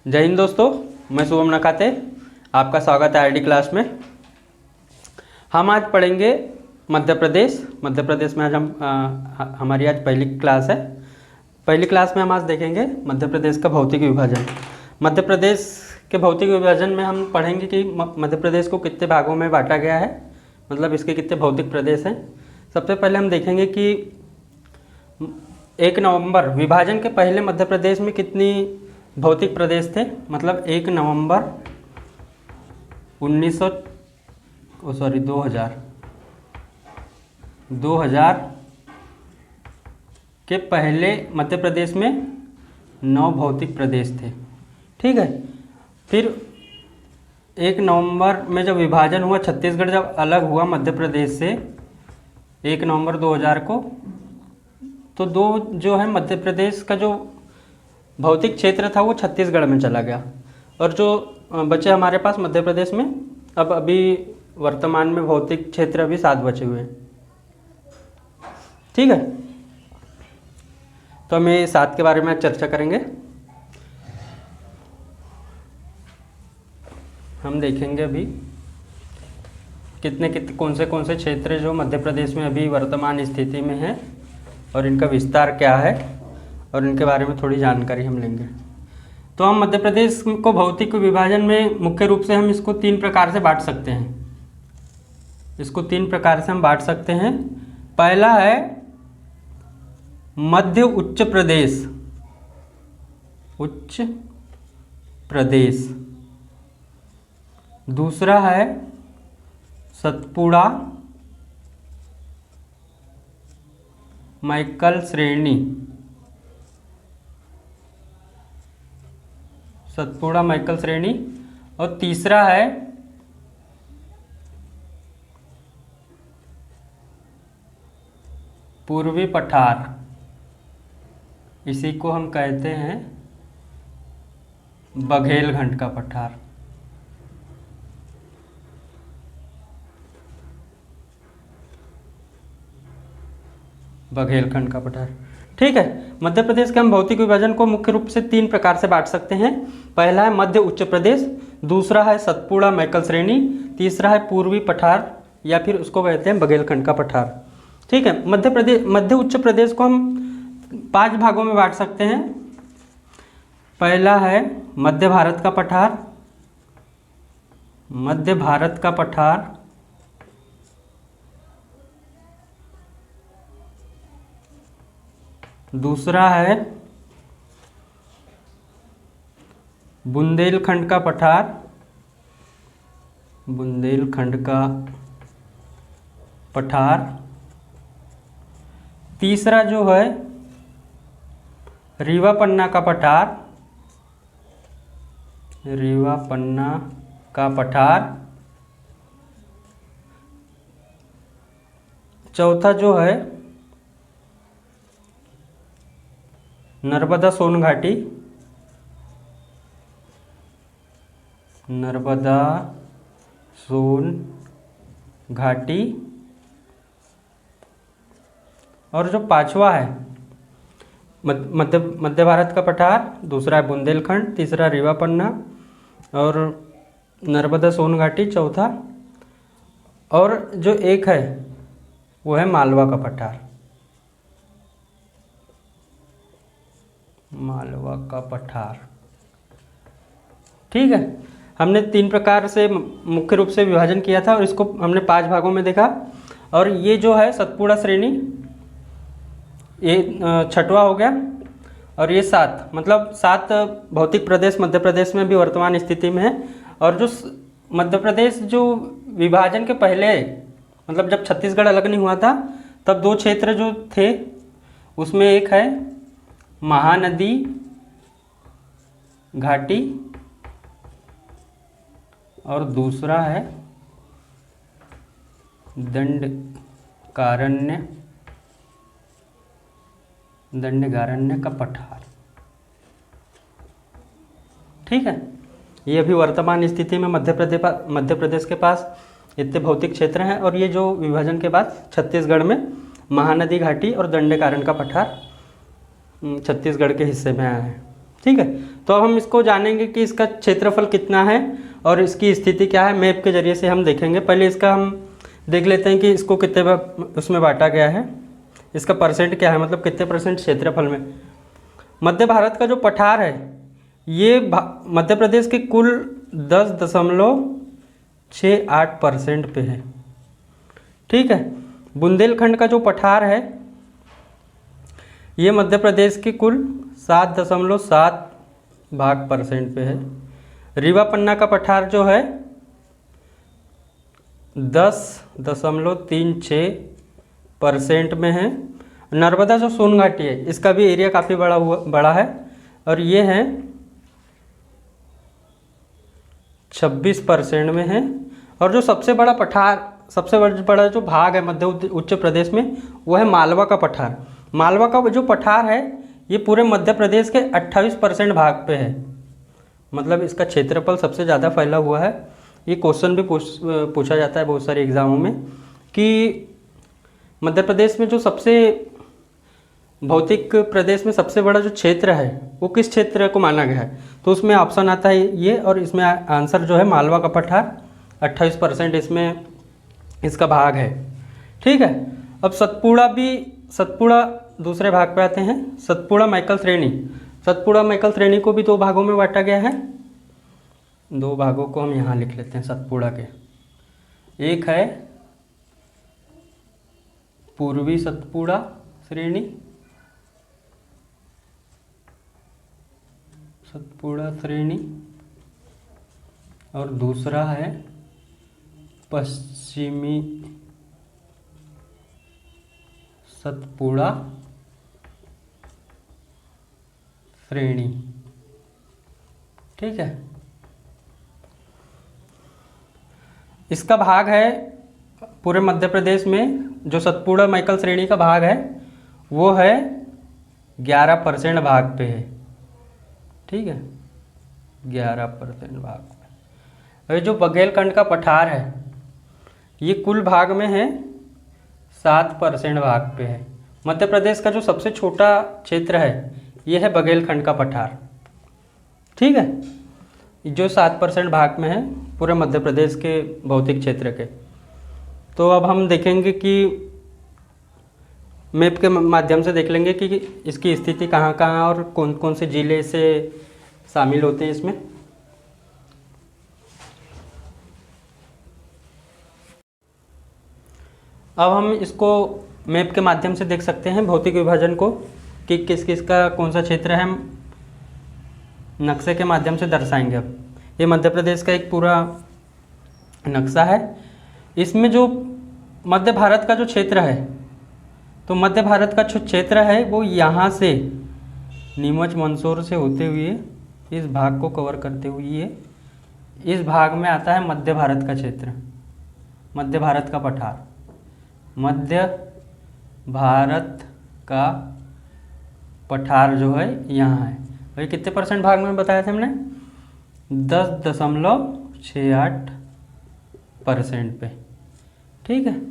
जय हिंद दोस्तों, मैं शुभम नकाते, आपका स्वागत है आईडी क्लास में। हम आज पढ़ेंगे मध्य प्रदेश। मध्य प्रदेश में आज हमारी आज पहली क्लास है। पहली क्लास में हम आज देखेंगे मध्य प्रदेश का भौतिक विभाजन। मध्य प्रदेश के भौतिक विभाजन में हम पढ़ेंगे कि मध्य प्रदेश को कितने भागों में बांटा गया है, मतलब इसके कितने भौतिक प्रदेश हैं। सबसे पहले हम देखेंगे कि 1 नवंबर विभाजन के पहले मध्य प्रदेश में कितनी भौतिक प्रदेश थे। मतलब 1 नवंबर 2000 के पहले मध्य प्रदेश में 9 भौतिक प्रदेश थे। ठीक है। फिर 1 नवंबर में जब विभाजन हुआ, छत्तीसगढ़ जब अलग हुआ मध्य प्रदेश से 1 नवंबर 2000 को, तो जो है मध्य प्रदेश का जो भौतिक क्षेत्र था वो छत्तीसगढ़ में चला गया, और जो बचे हमारे पास मध्य प्रदेश में अब अभी वर्तमान में भौतिक क्षेत्र अभी 7 बचे हुए हैं। ठीक है, तो हम ये 7 के बारे में आज चर्चा करेंगे। हम देखेंगे अभी कितने कौन से क्षेत्र जो मध्य प्रदेश में अभी वर्तमान स्थिति में है और इनका विस्तार क्या है, और इनके बारे में थोड़ी जानकारी हम लेंगे। तो हम मध्य प्रदेश को भौतिक विभाजन में मुख्य रूप से हम इसको 3 प्रकार से बांट सकते हैं। इसको 3 प्रकार से हम बांट सकते हैं। पहला है मध्य उच्च प्रदेश, उच्च प्रदेश। दूसरा है सतपुड़ा मैकल श्रेणी, सतपुड़ा मैकल श्रेणी। और तीसरा है पूर्वी पठार, इसी को हम कहते हैं बघेलखंड का पठार। बघेलखंड का पठार। ठीक है। मध्य प्रदेश के हम भौतिक विभाजन को मुख्य रूप से 3 प्रकार से बांट सकते हैं। पहला है मध्य उच्च प्रदेश, दूसरा है सतपुड़ा मैकल श्रेणी, तीसरा है पूर्वी पठार या फिर उसको कहते हैं बघेलखंड का पठार। ठीक है। मध्य उच्च प्रदेश को हम 5 भागों में बांट सकते हैं। पहला है मध्य भारत का पठार, मध्य भारत का पठार। दूसरा है बुंदेलखंड का पठार, बुंदेलखंड का पठार। तीसरा जो है रीवा पन्ना का पठार, रीवा पन्ना का पठार। चौथा जो है नर्मदा सोन घाटी, नर्मदा सोन घाटी। और जो 5वां है मध्य भारत का पठार, दूसरा है बुंदेलखंड, तीसरा रीवा पन्ना और नर्मदा सोन घाटी चौथा। और जो एक है वो है मालवा का पठार, मालवा का पठार। ठीक है। हमने 3 प्रकार से मुख्य रूप से विभाजन किया था और इसको हमने 5 भागों में देखा। और ये जो है सतपुड़ा श्रेणी, ये 6वां हो गया, और ये 7, मतलब 7 भौतिक प्रदेश मध्य प्रदेश में भी वर्तमान स्थिति में है। और जो मध्य प्रदेश जो विभाजन के पहले, मतलब जब छत्तीसगढ़ अलग नहीं हुआ था, तब 2 क्षेत्र जो थे उसमें एक है महानदी घाटी और दूसरा है दंडकारण्य का पठार। ठीक है। ये अभी वर्तमान स्थिति में मध्य प्रदेश के पास इतने भौतिक क्षेत्र हैं, और ये जो विभाजन के बाद छत्तीसगढ़ में महानदी घाटी और दंडकारण्य का पठार छत्तीसगढ़ के हिस्से में आया है। ठीक है। तो अब हम इसको जानेंगे कि इसका क्षेत्रफल कितना है और इसकी स्थिति क्या है, मैप के जरिए से हम देखेंगे। पहले इसका हम देख लेते हैं कि इसको कितने उसमें बांटा गया है, इसका परसेंट क्या है, मतलब कितने परसेंट क्षेत्रफल में। मध्य भारत का जो पठार है ये मध्य प्रदेश के कुल 10.68% पे है। ठीक है। बुंदेलखंड का जो पठार है ये मध्य प्रदेश के कुल 7.7% पे है। रीवा पन्ना का पठार जो है 10.36% में है। नर्मदा जो सोन घाटी है इसका भी एरिया काफ़ी बड़ा है और ये है 26% में है। और जो सबसे बड़ा जो भाग है मध्य उच्च प्रदेश में वो है मालवा का पठार। मालवा का जो पठार है ये पूरे मध्य प्रदेश के 28% भाग पे है, मतलब इसका क्षेत्रफल सबसे ज़्यादा फैला हुआ है। ये क्वेश्चन भी पूछा जाता है बहुत सारे एग्जामों में कि मध्य प्रदेश में जो सबसे भौतिक प्रदेश में सबसे बड़ा जो क्षेत्र है वो किस क्षेत्र को माना गया है, तो उसमें ऑप्शन आता है ये, और इसमें आंसर जो है मालवा का पठार 28% इसमें इसका भाग है। ठीक है। अब सतपुड़ा दूसरे भाग पे आते हैं। सतपुड़ा मैकल श्रेणी को भी दो भागों में बांटा गया है। दो भागों को हम यहाँ लिख लेते हैं सतपुड़ा के। एक है पूर्वी सतपुड़ा श्रेणी और दूसरा है पश्चिमी सतपुड़ा श्रेणी। ठीक है। इसका भाग है पूरे मध्य प्रदेश में, जो सतपुड़ा मैकल श्रेणी का भाग है वो है 11% भाग पे है। ठीक है, 11% भाग पे। और जो बघेलखंड का पठार है ये कुल भाग में है 7% भाग पे है। मध्य प्रदेश का जो सबसे छोटा क्षेत्र है ये है बघेलखंड का पठार। ठीक है, जो 7% भाग में है पूरे मध्य प्रदेश के भौतिक क्षेत्र के। तो अब हम देखेंगे कि मैप के माध्यम से देख लेंगे कि इसकी स्थिति कहाँ कहाँ और कौन कौन से जिले से शामिल होते हैं इसमें। अब हम इसको मैप के माध्यम से देख सकते हैं भौतिक विभाजन को कि किस किस का कौन सा क्षेत्र है, हम नक्शे के माध्यम से दर्शाएंगे। अब ये मध्य प्रदेश का एक पूरा नक्शा है। इसमें जो मध्य भारत का जो क्षेत्र है, तो मध्य भारत का जो क्षेत्र है वो यहाँ से नीमच मंदसौर से होते हुए इस भाग को कवर करते हुए इस भाग में आता है मध्य भारत का क्षेत्र, मध्य भारत का पठार। मध्य भारत का पठार जो है यहाँ है। भाई कितने परसेंट भाग में बताया था हमने, 10.68% पे। ठीक है।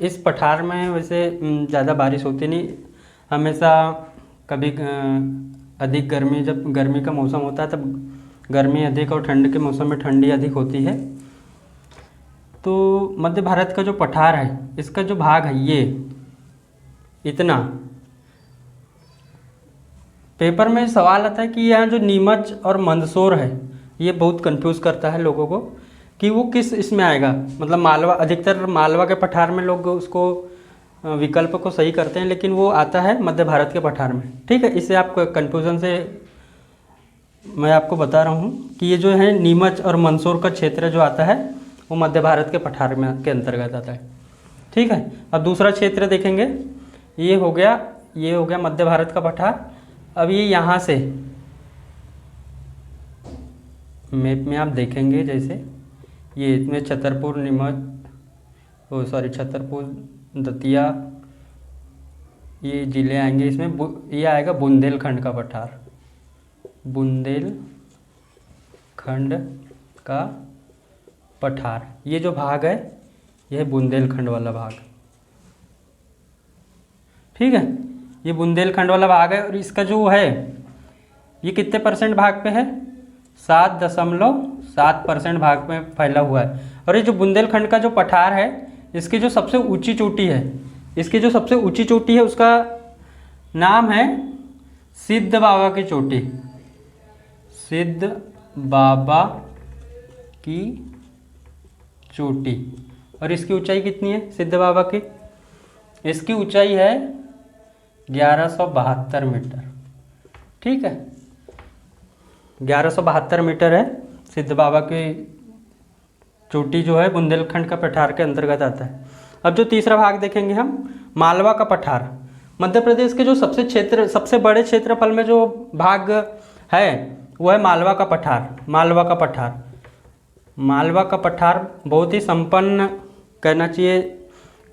इस पठार में वैसे ज़्यादा बारिश होती नहीं, हमेशा कभी अधिक गर्मी, जब गर्मी का मौसम होता है तब गर्मी अधिक और ठंड के मौसम में ठंडी अधिक होती है। तो मध्य भारत का जो पठार है इसका जो भाग है ये इतना। पेपर में सवाल आता है कि यहाँ जो नीमच और मंदसौर है ये बहुत कंफ्यूज करता है लोगों को कि वो किस इसमें आएगा, मतलब मालवा, अधिकतर मालवा के पठार में लोग उसको विकल्प को सही करते हैं, लेकिन वो आता है मध्य भारत के पठार में। ठीक है, इससे आप कन्फ्यूज़न से मैं आपको बता रहा हूँ कि ये जो है नीमच और मंदसौर का क्षेत्र जो आता है वो मध्य भारत के पठार में के अंतर्गत आता है। ठीक है। अब दूसरा क्षेत्र देखेंगे, ये हो गया मध्य भारत का पठार। अब ये यहाँ से मैप में आप देखेंगे, जैसे ये इसमें छतरपुर दतिया ये ज़िले आएंगे। इसमें ये आएगा बुंदेलखंड का पठार, बुंदेलखंड का पठार। ये जो भाग है यह है बुंदेलखंड वाला भाग। ठीक है, ये बुंदेलखंड वाला भाग है। और इसका जो है ये कितने परसेंट भाग पे है? 7.7% भाग में फैला हुआ है। और ये जो बुंदेलखंड का जो पठार है, इसकी जो सबसे ऊंची चोटी है, इसकी जो सबसे ऊंची चोटी है उसका नाम है सिद्ध बाबा की चोटी। सिद्ध बाबा की चोटी। और इसकी ऊंचाई कितनी है सिद्ध बाबा की? इसकी ऊंचाई है 1172 मीटर। ठीक है, 1172 मीटर है सिद्ध बाबा की चोटी जो है बुंदेलखंड का पठार के अंतर्गत आता है। अब जो तीसरा भाग देखेंगे हम, मालवा का पठार। मध्य प्रदेश के जो सबसे बड़े क्षेत्रफल में जो भाग है वो है मालवा का पठार। मालवा का पठार, मालवा का पठार बहुत ही संपन्न कहना चाहिए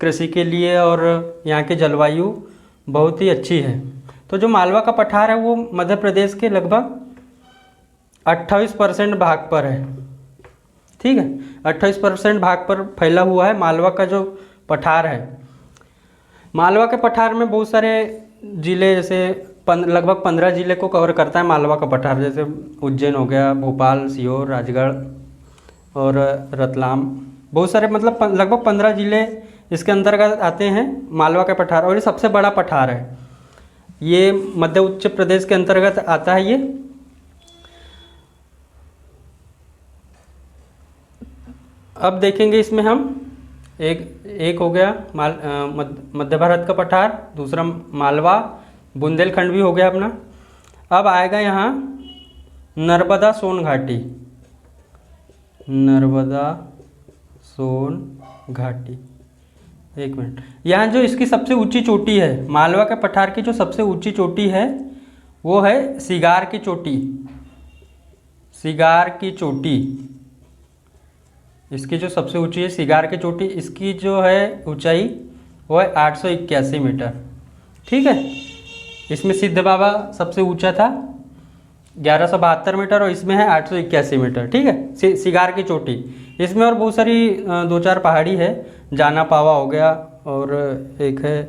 कृषि के लिए, और यहाँ की जलवायु बहुत ही अच्छी है। तो जो मालवा का पठार है वो मध्य प्रदेश के लगभग 28% भाग पर है। ठीक है, 28% भाग पर फैला हुआ है मालवा का जो पठार है। मालवा के पठार में बहुत सारे ज़िले, जैसे लगभग 15 ज़िले को कवर करता है मालवा का पठार, जैसे उज्जैन हो गया, भोपाल, सीहोर, राजगढ़ और रतलाम। बहुत सारे मतलब लगभग 15 ज़िले इसके अंतर्गत आते हैं मालवा के पठार। और ये सबसे बड़ा पठार है, ये मध्य उच्च प्रदेश के अंतर्गत आता है ये। अब देखेंगे इसमें हम एक हो गया मध्य भारत का पठार, दूसरा मालवा, बुंदेलखंड भी हो गया अपना। अब आएगा यहाँ नर्मदा सोन घाटी। नर्मदा सोन घाटी, एक मिनट। यहाँ जो इसकी सबसे ऊंची चोटी है, मालवा के पठार की जो सबसे ऊंची चोटी है वो है सिगार की चोटी। सिगार की चोटी, इसकी जो सबसे ऊंची है सिगार की चोटी, इसकी जो है ऊंचाई वो है 881 मीटर। ठीक है, इसमें सिद्ध बाबा सबसे ऊंचा था 1172 मीटर और इसमें है 881 मीटर। ठीक है, सिगार की चोटी। इसमें और बहुत सारी 2-4 पहाड़ी है, जाना पावा हो गया, और एक है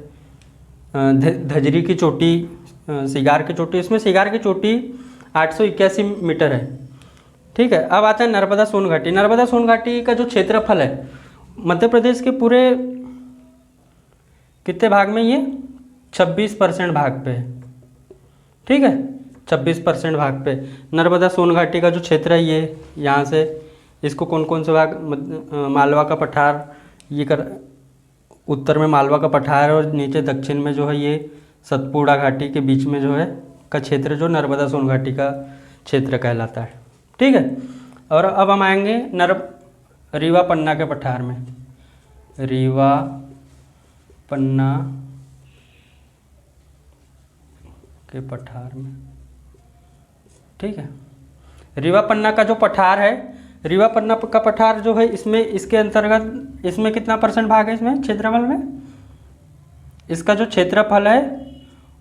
धजरी की चोटी, सिगार की चोटी। इसमें सिगार की चोटी 881 मीटर है। ठीक है, अब आता है नर्मदा सोन घाटी। नर्मदा सोन घाटी का जो क्षेत्रफल है मध्य प्रदेश के पूरे कितने भाग में, ये 26% भाग पे है। ठीक है, 26% भाग पे नर्मदा सोन घाटी का जो क्षेत्र है, ये यहाँ से इसको कौन कौन से भाग, मालवा का पठार, ये कर उत्तर में मालवा का पठार, और नीचे दक्षिण में जो है ये सतपुड़ा घाटी के बीच में जो है का क्षेत्र जो नर्मदा सोन घाटी का क्षेत्र कहलाता है। ठीक है, और अब हम आएंगे रीवा पन्ना के पठार में। रीवा पन्ना के पठार में। ठीक है, रीवा पन्ना का जो पठार है, रीवा पन्ना का पठार जो है, इसमें इसके अंतर्गत इसमें कितना % भाग है इसमें क्षेत्रफल में? इसका जो क्षेत्रफल है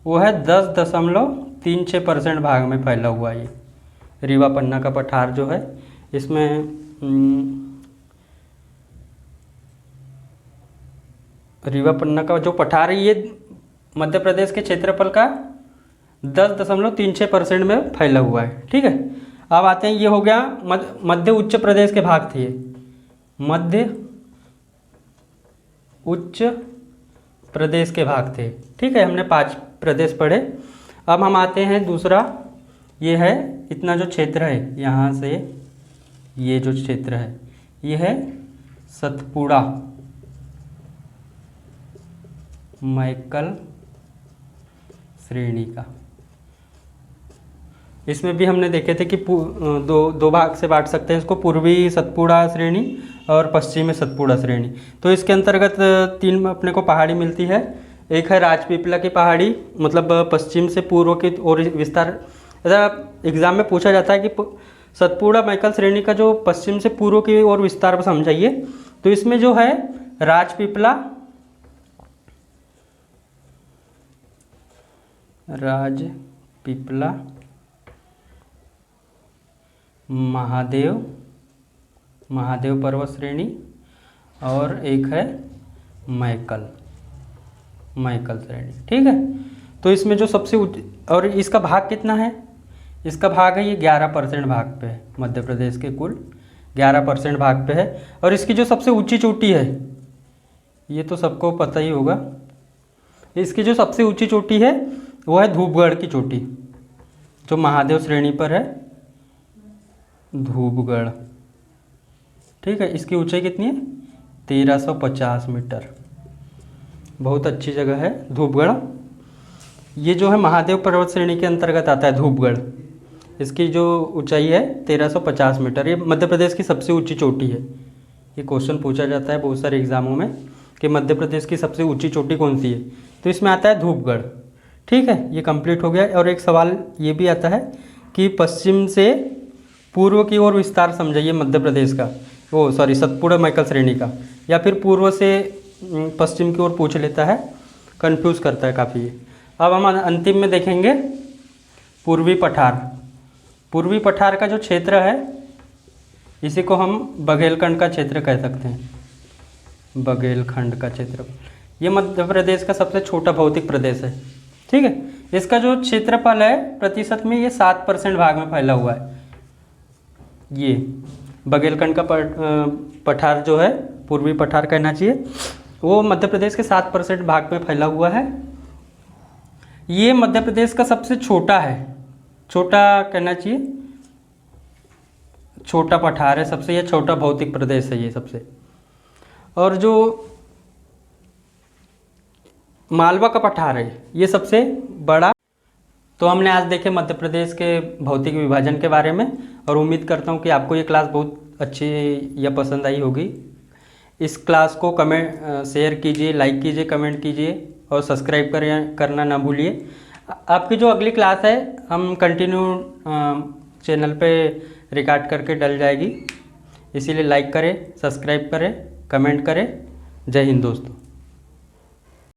वो है 10.36% भाग में फैला हुआ है ये रीवा पन्ना का पठार जो है। इसमें रीवा पन्ना का जो पठार है ये मध्य प्रदेश के क्षेत्रफल का 10.36% में फैला हुआ है। ठीक है, अब आते हैं, ये हो गया मध्य उच्च प्रदेश के भाग थे। मध्य उच्च प्रदेश के भाग थे। ठीक है, हमने 5 प्रदेश पढ़े। अब हम आते हैं दूसरा, ये है इतना जो क्षेत्र है, यहाँ से ये जो क्षेत्र है ये है सतपुड़ा मैकल श्रेणी का। इसमें भी हमने देखे थे कि दो भाग से बांट सकते हैं इसको, पूर्वी सतपुड़ा श्रेणी और पश्चिमी सतपुड़ा श्रेणी। तो इसके अंतर्गत 3 अपने को पहाड़ी मिलती है। एक है राजपीपला की पहाड़ी, मतलब पश्चिम से पूर्व की ओर विस्तार। ऐसा एग्जाम में पूछा जाता है कि सतपुड़ा मैकल श्रेणी का जो पश्चिम से पूर्व की ओर विस्तार पर समझाइए। तो इसमें जो है राजपीपला, महादेव पर्वत श्रेणी, और एक है मैकल श्रेणी। ठीक है, तो इसमें जो सबसे और इसका भाग कितना है, इसका भाग है ये 11% भाग पे है, मध्य प्रदेश के कुल 11% भाग पे है। और इसकी जो सबसे ऊंची चोटी है, ये तो सबको पता ही होगा, इसकी जो सबसे ऊंची चोटी है वो है धूपगढ़ की चोटी, जो महादेव श्रेणी पर है, धूपगढ़। ठीक है, इसकी ऊंचाई कितनी है? 1350 मीटर। बहुत अच्छी जगह है धूपगढ़। ये जो है महादेव पर्वत श्रेणी के अंतर्गत आता है धूपगढ़। इसकी जो ऊंचाई है 1350 मीटर। ये मध्य प्रदेश की सबसे ऊंची चोटी है। ये क्वेश्चन पूछा जाता है बहुत सारे एग्जामों में कि मध्य प्रदेश की सबसे ऊंची चोटी कौन सी है, तो इसमें आता है धूपगढ़। ठीक है, ये कंप्लीट हो गया। और एक सवाल ये भी आता है कि पश्चिम से पूर्व की ओर विस्तार समझाइए मध्य प्रदेश का, वो सॉरी सतपुड़ा मैकल श्रेणी का, या फिर पूर्व से पश्चिम की ओर पूछ लेता है, कंफ्यूज करता है काफ़ी। अब हम अंतिम में देखेंगे पूर्वी पठार। पूर्वी पठार का जो क्षेत्र है इसी को हम बघेलखंड का क्षेत्र कह सकते हैं, बघेलखंड का क्षेत्र। ये मध्य प्रदेश का सबसे छोटा भौतिक प्रदेश है। ठीक है, इसका जो क्षेत्रफल है प्रतिशत में ये 7% भाग में फैला हुआ है। ये बघेलखंड का पठार जो है, पूर्वी पठार कहना चाहिए, वो मध्य प्रदेश के 7% भाग में फैला हुआ है। ये मध्य प्रदेश का सबसे छोटा है, छोटा कहना चाहिए, छोटा पठार है सबसे, ये छोटा भौतिक प्रदेश है ये सबसे। और जो मालवा का पठार है ये सबसे बड़ा। तो हमने आज देखे मध्य प्रदेश के भौतिक विभाजन के बारे में, और उम्मीद करता हूँ कि आपको ये क्लास बहुत अच्छी या पसंद आई होगी। इस क्लास को शेयर कीजिए, लाइक कीजिए, कमेंट कीजिए और सब्सक्राइब करना ना भूलिए। आपकी जो अगली क्लास है हम कंटिन्यू चैनल पे रिकॉर्ड करके डल जाएगी, इसीलिए लाइक करें, सब्सक्राइब करें, कमेंट करें। जय हिंद दोस्तों।